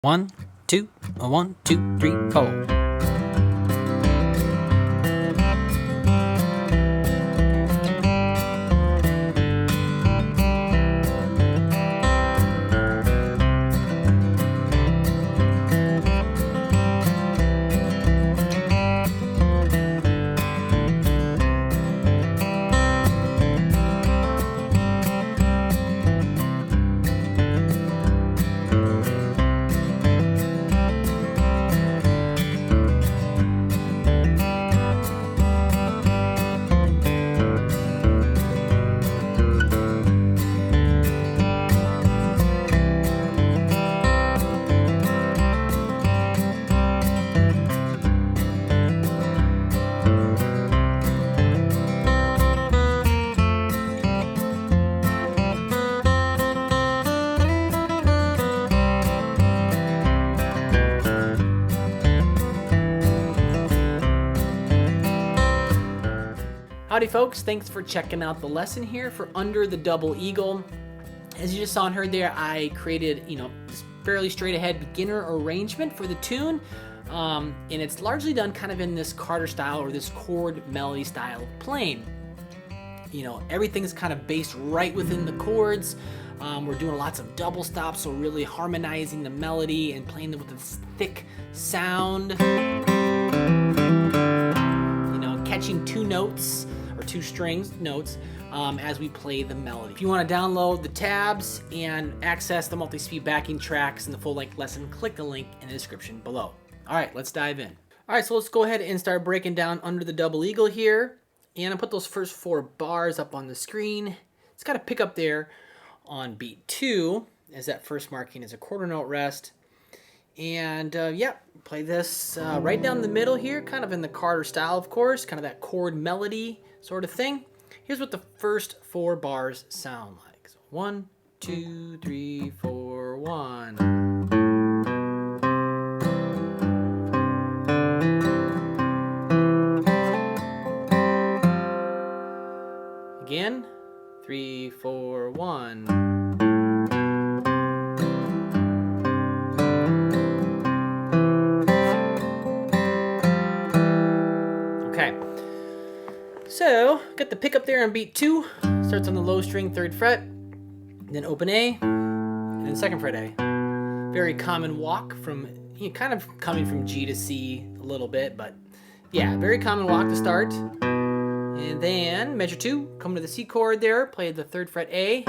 One, two, 1, 2, 3, 4. Howdy folks, thanks for checking out the lesson here for Under the Double Eagle. As you just saw and heard there, I created, this fairly straight ahead beginner arrangement for the tune. And it's largely done kind of in this Carter style or this chord melody style of playing. Everything's kind of based right within the chords. We're doing lots of double stops, so really harmonizing the melody and playing with this thick sound. Catching two notes or two strings notes as we play the melody. If you want to download the tabs and access the multi-speed backing tracks and the full-length lesson, click the link in the description below. All right, let's dive in. All right, so let's go ahead and start breaking down Under the Double Eagle here. And I'll put those first 4 bars up on the screen. It's got to pick up there on beat 2, as that first marking is a quarter note rest. And play this right down the middle here, kind of in the Carter style, of course, kind of that chord melody sort of thing. Here's what the first 4 bars sound like. So 1, 2, 3, 4, 1. Again, 3, 4, 1. So, got the pickup there on beat 2, starts on the low string 3rd fret, then open A, and then 2nd fret A. Very common walk from, kind of coming from G to C a little bit, but yeah, very common walk to start. And then measure 2, come to the C chord there, play the 3rd fret A,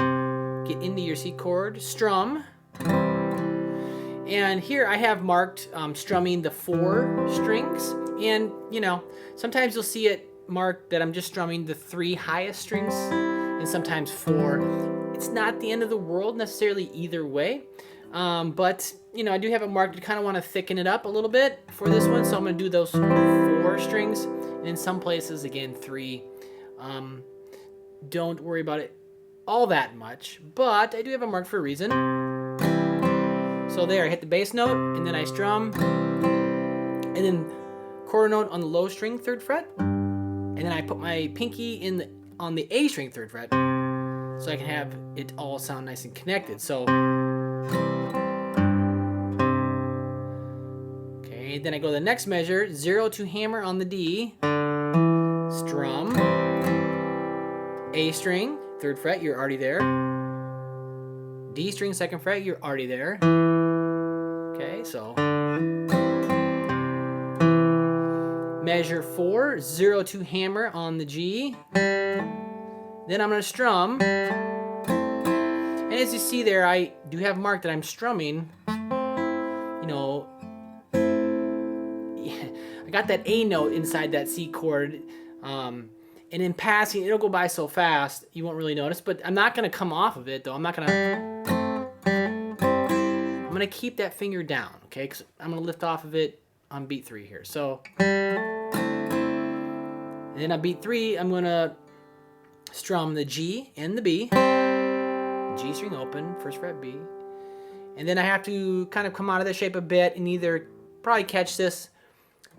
get into your C chord, strum. And here I have marked strumming the 4 strings, and sometimes you'll see it marked that I'm just strumming the 3 highest strings and sometimes 4. It's not the end of the world necessarily either way, but I do have it marked. I kind of want to thicken it up a little bit for this one, so I'm going to do those 4 strings, and in some places again 3. Don't worry about it all that much, but I do have it marked for a reason. So there, I hit the bass note, and then I strum, and then quarter note on the low string 3rd fret. And then I put my pinky on the A string 3rd fret, so I can have it all sound nice and connected. So, okay, then I go to the next measure, 0 to hammer on the D, strum, A string 3rd fret, you're already there. D string 2nd fret, you're already there. Okay, so measure 4, 0 to hammer on the G. Then I'm going to strum. And as you see there, I do have marked that I'm strumming. I got that A note inside that C chord. And in passing, it'll go by so fast, you won't really notice. But I'm not going to come off of it, though. I'm going to keep that finger down, okay? Because I'm going to lift off of it on beat 3 here. So, and then on beat 3, I'm going to strum the G and the B. G string open, 1st fret B. And then I have to kind of come out of the shape a bit and either probably catch this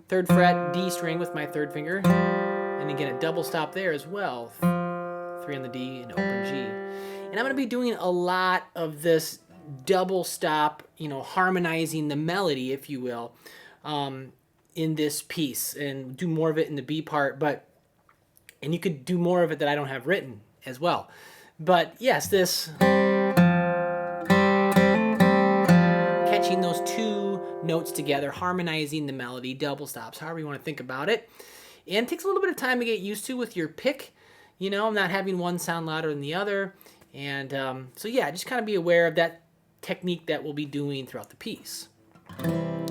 3rd fret D string with my 3rd finger. And again, a double stop there as well. 3 on the D and open G. And I'm going to be doing a lot of this double stop, harmonizing the melody, if you will, in this piece, and do more of it in the B part. And you could do more of it that I don't have written as well. But yes, this catching those two notes together, harmonizing the melody, double stops, however you want to think about it. And it takes a little bit of time to get used to with your pick, not having one sound louder than the other. And so yeah, just kind of be aware of that technique that we'll be doing throughout the piece.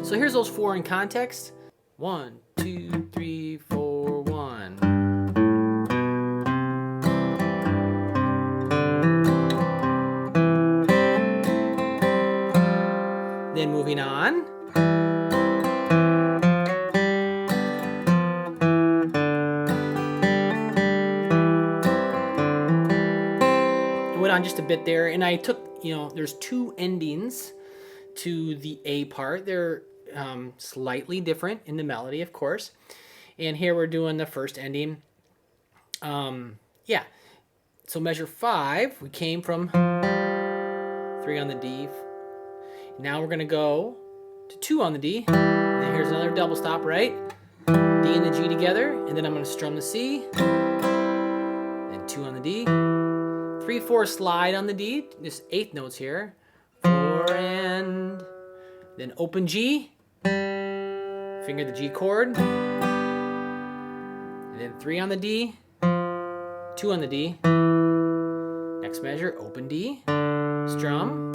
So here's those 4 in context. 1, 2, 3, 4, 1. Then moving on. On just a bit there, and I took, there's 2 endings to the A part. They're slightly different in the melody, of course, and here we're doing the first ending. Yeah, so measure 5, we came from 3 on the D. Now we're gonna go to 2 on the D, and then here's another double stop, right? D and the G together, and then I'm gonna strum the C, and 2 on the D. 3/4 slide on the D, just 8th notes here. 4 and then open G, finger the G chord, and then 3 on the D, 2 on the D. Next measure, open D, strum,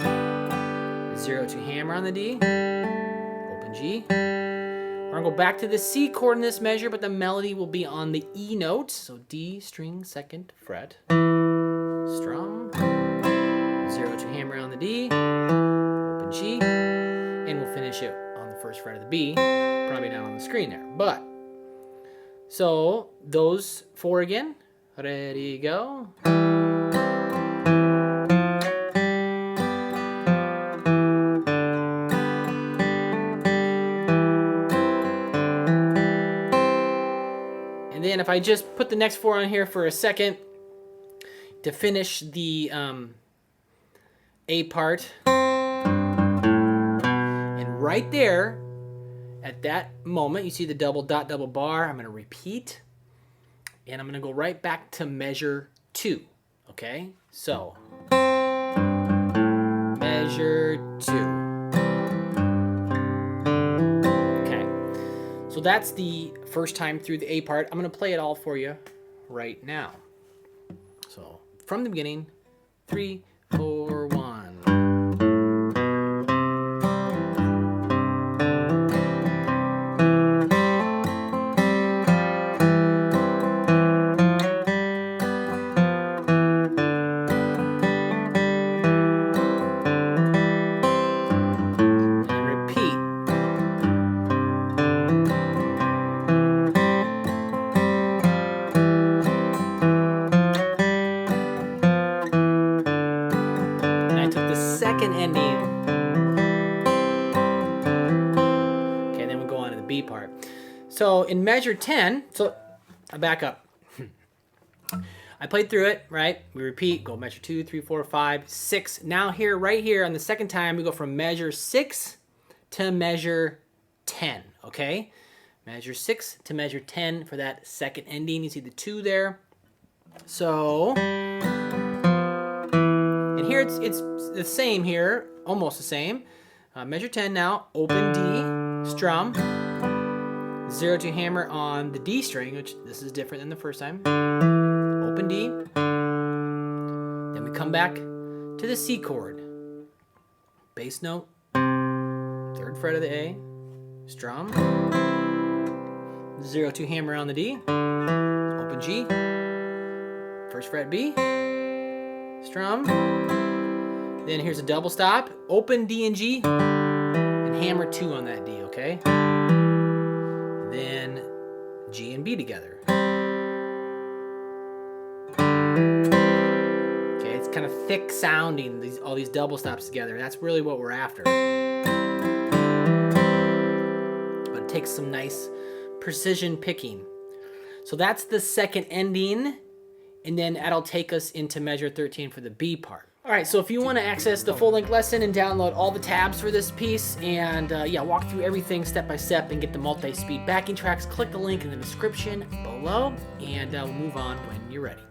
0 2 hammer on the D, open G. We're gonna go back to the C chord in this measure, but the melody will be on the E note, so D string 2nd fret. Strum, 0 2 hammer on the D, open G, and we'll finish it on the 1st fret of the B, probably not on the screen there. But so those 4 again, ready, go. And then if I just put the next 4 on here for a second, to finish the A part, and right there, at that moment, you see the double dot, double bar. I'm going to repeat, and I'm going to go right back to measure 2, okay? So, measure 2. Okay, so that's the first time through the A part. I'm going to play it all for you right now. So, from the beginning, 3, 4, 1. And repeat. Second ending. Okay, then we'll go on to the B part. So in measure 10, so I back up. I played through it, right? We repeat, go measure 2, 3, 4, 5, 6. Now here, right here, on the second time, we go from measure 6 to measure 10, okay? Measure 6 to measure 10 for that second ending. You see the 2 there. So, and here it's the same here, almost the same. Measure 10 now, open D, strum, 0 2 hammer on the D string, which this is different than the first time. Open D. Then we come back to the C chord. Bass note, 3rd fret of the A, strum, 0 2 hammer on the D, open G, 1st fret B, strum, then here's a double stop, open D and G, and hammer 2 on that D, okay? Then G and B together. Okay, it's kind of thick sounding, all these double stops together. That's really what we're after. But it takes some nice precision picking. So that's the second ending, and then that'll take us into measure 13 for the B part. All right, so if you want to access the full-length lesson and download all the tabs for this piece and walk through everything step by step and get the multi-speed backing tracks, click the link in the description below, and we'll move on when you're ready.